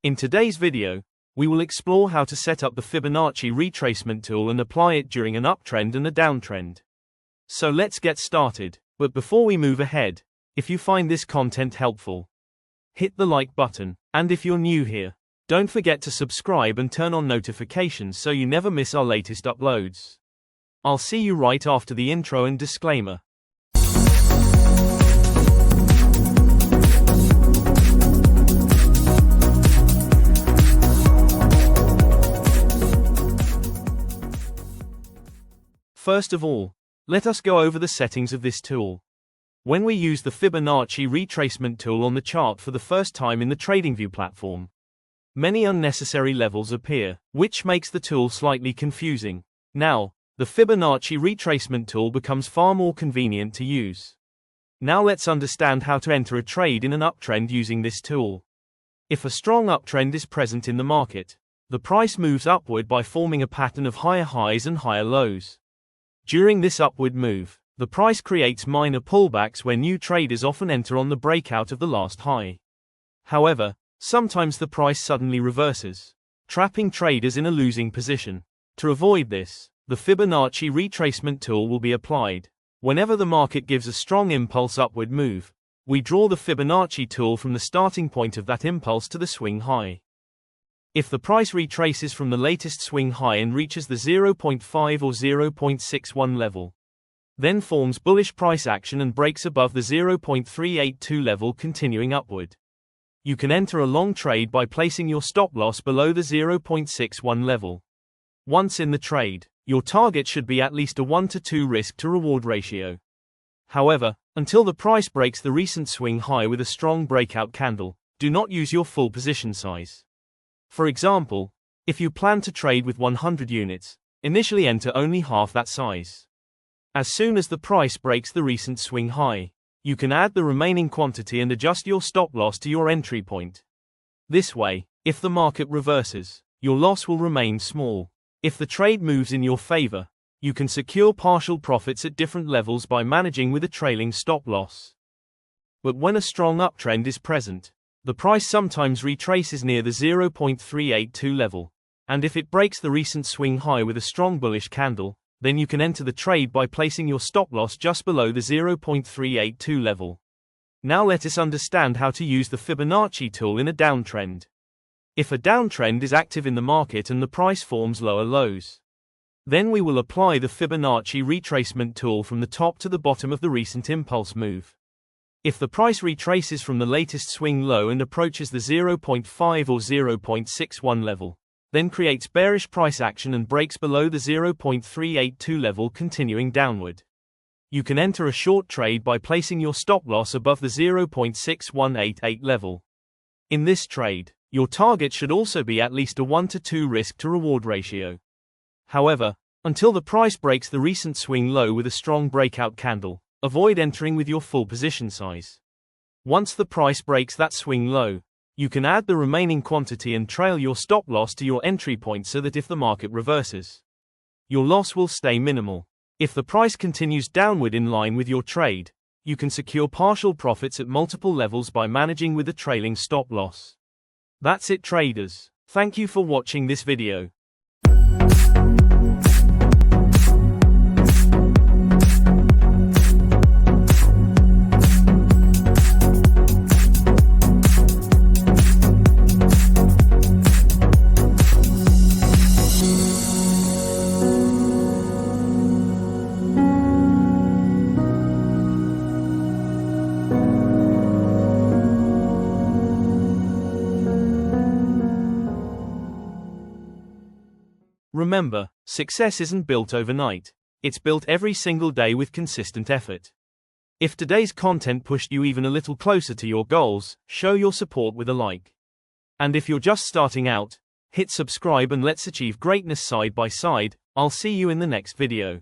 In today's video, we will explore how to set up the Fibonacci retracement tool and apply it during an uptrend and a downtrend. So let's get started, but before we move ahead, if you find this content helpful, hit the like button, and if you're new here, don't forget to subscribe and turn on notifications so you never miss our latest uploads. I'll see you right after the intro and disclaimer. First of all, let us go over the settings of this tool. When we use the Fibonacci retracement tool on the chart for the first time in the TradingView platform, many unnecessary levels appear, which makes the tool slightly confusing. Now, the Fibonacci retracement tool becomes far more convenient to use. Now let's understand how to enter a trade in an uptrend using this tool. If a strong uptrend is present in the market, the price moves upward by forming a pattern of higher highs and higher lows. During this upward move, the price creates minor pullbacks where new traders often enter on the breakout of the last high. However, sometimes the price suddenly reverses, trapping traders in a losing position. To avoid this, the Fibonacci retracement tool will be applied. Whenever the market gives a strong impulse upward move, we draw the Fibonacci tool from the starting point of that impulse to the swing high. If the price retraces from the latest swing high and reaches the 0.5 or 0.61 level, then forms bullish price action and breaks above the 0.382 level, continuing upward, you can enter a long trade by placing your stop loss below the 0.61 level. Once in the trade, your target should be at least a 1 to 2 risk to reward ratio. However, until the price breaks the recent swing high with a strong breakout candle, do not use your full position size. For example, if you plan to trade with 100 units, initially enter only half that size. As soon as the price breaks the recent swing high, you can add the remaining quantity and adjust your stop loss to your entry point. This way, if the market reverses, your loss will remain small. If the trade moves in your favor, you can secure partial profits at different levels by managing with a trailing stop loss. But when a strong uptrend is present, the price sometimes retraces near the 0.382 level, and if it breaks the recent swing high with a strong bullish candle, then you can enter the trade by placing your stop loss just below the 0.382 level. Now let us understand how to use the Fibonacci tool in a downtrend. If a downtrend is active in the market and the price forms lower lows, then we will apply the Fibonacci retracement tool from the top to the bottom of the recent impulse move. If the price retraces from the latest swing low and approaches the 0.5 or 0.61 level, then creates bearish price action and breaks below the 0.382 level, continuing downward, you can enter a short trade by placing your stop loss above the 0.6188 level. In this trade, your target should also be at least a 1 to 2 risk to reward ratio. However, until the price breaks the recent swing low with a strong breakout candle, avoid entering with your full position size. Once the price breaks that swing low, you can add the remaining quantity and trail your stop loss to your entry point so that if the market reverses, your loss will stay minimal. If the price continues downward in line with your trade, you can secure partial profits at multiple levels by managing with a trailing stop loss. That's it, traders. Thank you for watching this video. Remember, success isn't built overnight. It's built every single day with consistent effort. If today's content pushed you even a little closer to your goals, show your support with a like. And if you're just starting out, hit subscribe and let's achieve greatness side by side. I'll see you in the next video.